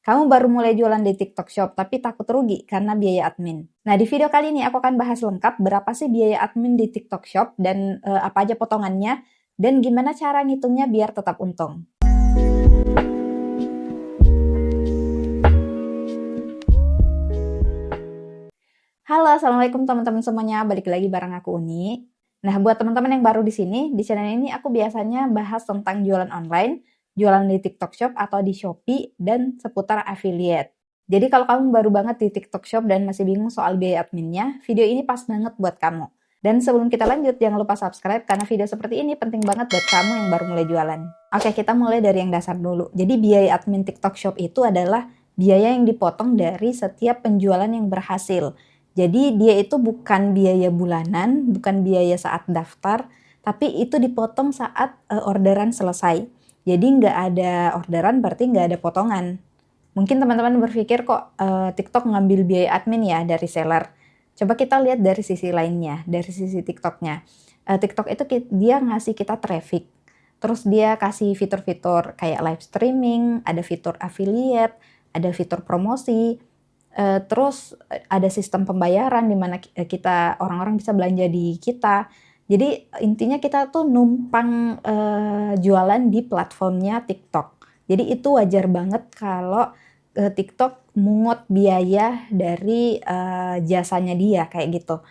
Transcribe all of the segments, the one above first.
Kamu baru mulai jualan di TikTok Shop tapi takut rugi karena biaya admin. Nah, di video kali ini aku akan bahas lengkap berapa sih biaya admin di TikTok Shop dan apa aja potongannya dan gimana cara ngitungnya biar tetap untung. Halo, assalamualaikum teman-teman semuanya. Balik lagi bareng aku Uni. Nah, buat teman-teman yang baru di sini, di channel ini aku biasanya bahas tentang jualan online, jualan di TikTok Shop atau di Shopee, dan seputar affiliate. Jadi kalau kamu baru banget di TikTok Shop dan masih bingung soal biaya adminnya, video ini pas banget buat kamu. Dan sebelum kita lanjut, jangan lupa subscribe karena video seperti ini penting banget buat kamu yang baru mulai jualan. Oke, kita mulai dari yang dasar dulu. Jadi biaya admin TikTok Shop itu adalah biaya yang dipotong dari setiap penjualan yang berhasil. Jadi dia itu bukan biaya bulanan, bukan biaya saat daftar, tapi itu dipotong saat orderan selesai. Jadi nggak ada orderan berarti nggak ada potongan. Mungkin teman-teman berpikir kok TikTok ngambil biaya admin ya dari seller. Coba kita lihat dari sisi lainnya, dari sisi TikToknya. TikTok itu dia ngasih kita traffic. Terus dia kasih fitur-fitur kayak live streaming, ada fitur affiliate, ada fitur promosi. Terus ada sistem pembayaran di mana kita orang-orang bisa belanja di kita. Jadi intinya kita tuh numpang jualan di platformnya TikTok. Jadi itu wajar banget kalau TikTok mungut biaya dari jasanya dia kayak gitu.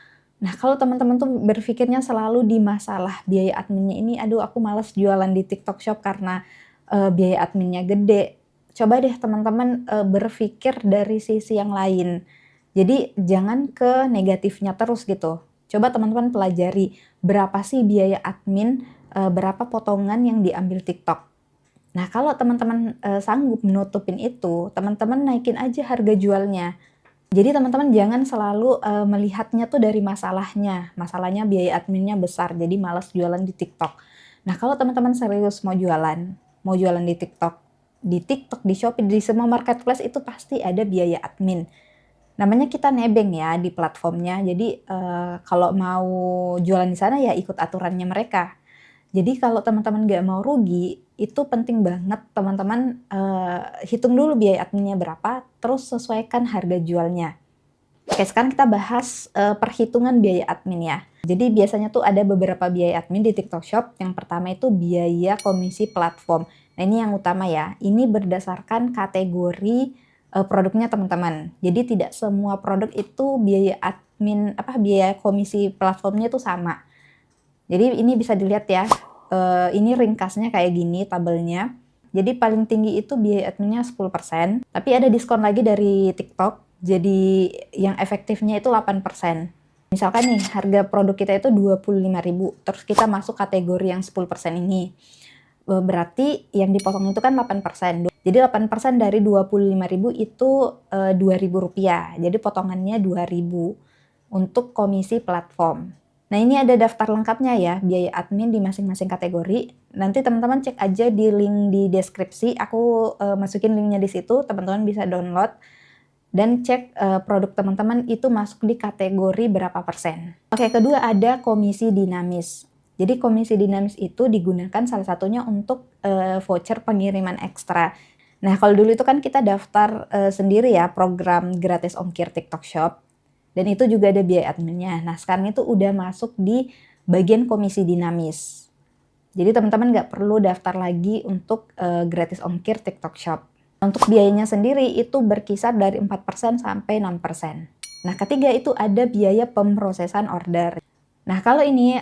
Nah, kalau teman-teman tuh berpikirnya selalu di masalah biaya adminnya ini, aduh aku malas jualan di TikTok Shop karena biaya adminnya gede. Coba deh teman-teman berpikir dari sisi yang lain. Jadi jangan ke negatifnya terus gitu. Coba teman-teman pelajari berapa sih biaya admin, berapa potongan yang diambil TikTok. Nah, kalau teman-teman sanggup menutupin itu, teman-teman naikin aja harga jualnya. Jadi teman-teman jangan selalu melihatnya tuh dari masalahnya. Masalahnya biaya adminnya besar, jadi malas jualan di TikTok. Nah, kalau teman-teman serius mau jualan di TikTok, di Shopee, di semua marketplace itu pasti ada biaya admin. Namanya kita nebeng ya di platformnya. Jadi kalau mau jualan di sana ya ikut aturannya mereka. Jadi kalau teman-teman nggak mau rugi, itu penting banget teman-teman hitung dulu biaya adminnya berapa, terus sesuaikan harga jualnya. Oke, sekarang kita bahas perhitungan biaya admin ya. Jadi biasanya tuh ada beberapa biaya admin di TikTok Shop. Yang pertama itu biaya komisi platform. Nah, ini yang utama ya. Ini berdasarkan kategori produknya teman-teman. Jadi tidak semua produk itu biaya admin biaya komisi platformnya itu sama. Jadi ini bisa dilihat ya. Ini ringkasnya kayak gini tabelnya. Jadi paling tinggi itu biaya adminnya 10%, tapi ada diskon lagi dari TikTok. Jadi yang efektifnya itu 8%. Misalkan nih harga produk kita itu 25.000, terus kita masuk kategori yang 10% ini. Berarti yang dipotong itu kan 8%. Jadi 8% dari 25.000 itu Rp2.000. Jadi potongannya 2.000 untuk komisi platform. Nah, ini ada daftar lengkapnya ya, biaya admin di masing-masing kategori. Nanti teman-teman cek aja di link di deskripsi. Aku masukin linknya di situ, teman-teman bisa download dan cek produk teman-teman itu masuk di kategori berapa persen. Oke, kedua ada komisi dinamis. Jadi komisi dinamis itu digunakan salah satunya untuk voucher pengiriman ekstra. Nah, kalau dulu itu kan kita daftar sendiri ya program gratis ongkir TikTok Shop. Dan itu juga ada biaya adminnya. Nah, sekarang itu udah masuk di bagian komisi dinamis. Jadi teman-teman nggak perlu daftar lagi untuk gratis ongkir TikTok Shop. Untuk biayanya sendiri itu berkisar dari 4% sampai 6%. Nah, ketiga itu ada biaya pemrosesan order. Nah, kalau ini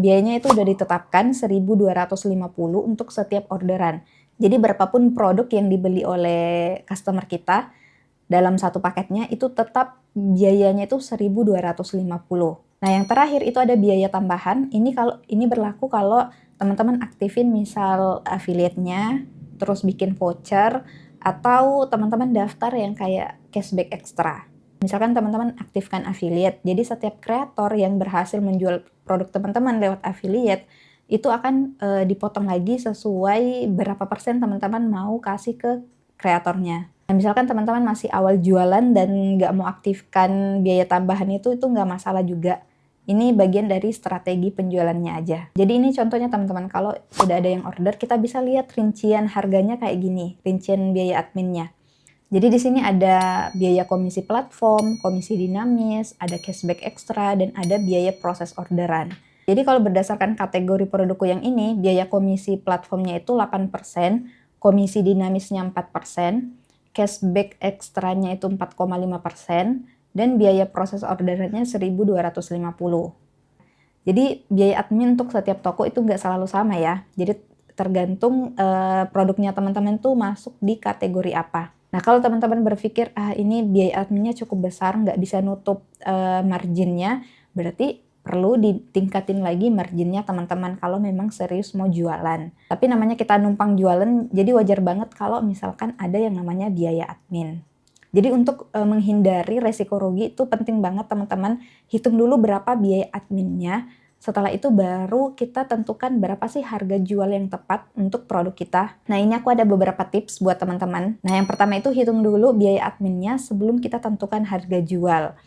biayanya itu udah ditetapkan 1.250 untuk setiap orderan. Jadi berapapun produk yang dibeli oleh customer kita dalam satu paketnya itu tetap biayanya itu 1.250. Nah, yang terakhir itu ada biaya tambahan. Ini berlaku kalau teman-teman aktifin misal affiliate-nya, terus bikin voucher, atau teman-teman daftar yang kayak cashback ekstra. Misalkan teman-teman aktifkan affiliate, jadi setiap kreator yang berhasil menjual produk teman-teman lewat affiliate, itu akan dipotong lagi sesuai berapa persen teman-teman mau kasih ke kreatornya. Nah, misalkan teman-teman masih awal jualan dan nggak mau aktifkan biaya tambahan itu nggak masalah juga. Ini bagian dari strategi penjualannya aja. Jadi ini contohnya teman-teman, kalau sudah ada yang order, kita bisa lihat rincian harganya kayak gini, rincian biaya adminnya. Jadi di sini ada biaya komisi platform, komisi dinamis, ada cashback ekstra, dan ada biaya proses orderan. Jadi kalau berdasarkan kategori produkku yang ini, biaya komisi platformnya itu 8%, komisi dinamisnya 4%, cashback ekstranya itu 4,5%, dan biaya proses orderannya 1.250. Jadi biaya admin untuk setiap toko itu nggak selalu sama ya. Jadi tergantung produknya teman-teman tuh masuk di kategori apa. Nah, kalau teman-teman berpikir, ini biaya adminnya cukup besar, nggak bisa nutup marginnya, berarti perlu ditingkatin lagi marginnya teman-teman kalau memang serius mau jualan. Tapi namanya kita numpang jualan, jadi wajar banget kalau misalkan ada yang namanya biaya admin. Jadi untuk menghindari resiko rugi itu penting banget teman-teman hitung dulu berapa biaya adminnya. Setelah itu baru kita tentukan berapa sih harga jual yang tepat untuk produk kita. Nah, ini aku ada beberapa tips buat teman-teman. Nah, yang pertama itu hitung dulu biaya adminnya sebelum kita tentukan harga jual.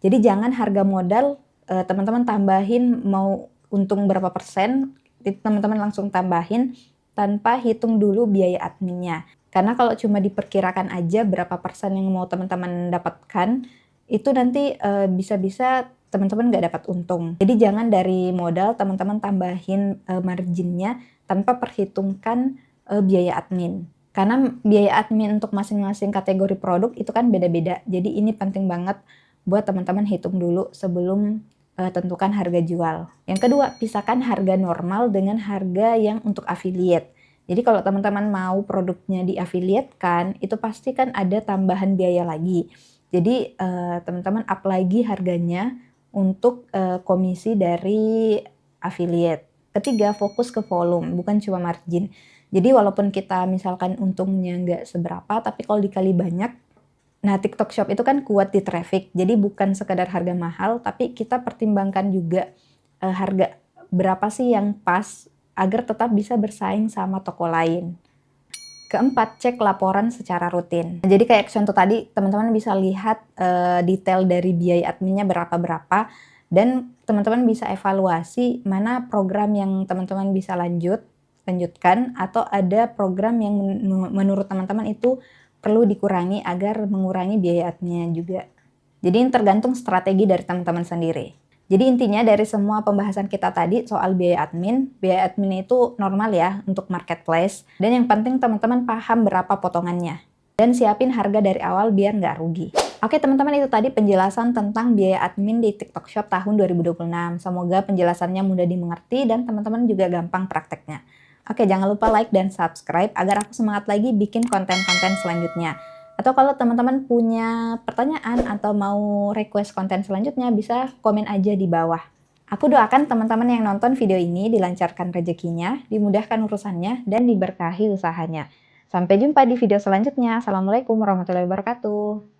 Jadi jangan harga modal teman-teman tambahin mau untung berapa persen, teman-teman langsung tambahin tanpa hitung dulu biaya adminnya. Karena kalau cuma diperkirakan aja berapa persen yang mau teman-teman dapatkan, itu nanti bisa-bisa teman-teman nggak dapat untung. Jadi jangan dari modal teman-teman tambahin marginnya tanpa perhitungkan biaya admin. Karena biaya admin untuk masing-masing kategori produk itu kan beda-beda. Jadi ini penting banget buat teman-teman hitung dulu sebelum tentukan harga jual. Yang kedua, pisahkan harga normal dengan harga yang untuk affiliate. Jadi kalau teman-teman mau produknya di-affiliate-kan, itu pasti kan ada tambahan biaya lagi. Jadi teman-teman up lagi harganya untuk komisi dari affiliate. Ketiga, fokus ke volume, bukan cuma margin. Jadi walaupun kita misalkan untungnya nggak seberapa, tapi kalau dikali banyak, nah TikTok Shop itu kan kuat di traffic. Jadi bukan sekadar harga mahal, tapi kita pertimbangkan juga harga berapa sih yang pas agar tetap bisa bersaing sama toko lain. Keempat, cek laporan secara rutin. Jadi kayak contoh tadi, teman-teman bisa lihat detail dari biaya adminnya berapa-berapa, dan teman-teman bisa evaluasi mana program yang teman-teman bisa lanjutkan, atau ada program yang menurut teman-teman itu perlu dikurangi agar mengurangi biaya adminnya juga. Jadi ini tergantung strategi dari teman-teman sendiri. Jadi intinya dari semua pembahasan kita tadi soal biaya admin itu normal ya untuk marketplace. Dan yang penting teman-teman paham berapa potongannya. Dan siapin harga dari awal biar nggak rugi. Oke teman-teman, itu tadi penjelasan tentang biaya admin di TikTok Shop tahun 2026. Semoga penjelasannya mudah dimengerti dan teman-teman juga gampang prakteknya. Oke, jangan lupa like dan subscribe agar aku semangat lagi bikin konten-konten selanjutnya. Atau kalau teman-teman punya pertanyaan atau mau request konten selanjutnya, bisa komen aja di bawah. Aku doakan teman-teman yang nonton video ini dilancarkan rezekinya, dimudahkan urusannya, dan diberkahi usahanya. Sampai jumpa di video selanjutnya. Assalamualaikum warahmatullahi wabarakatuh.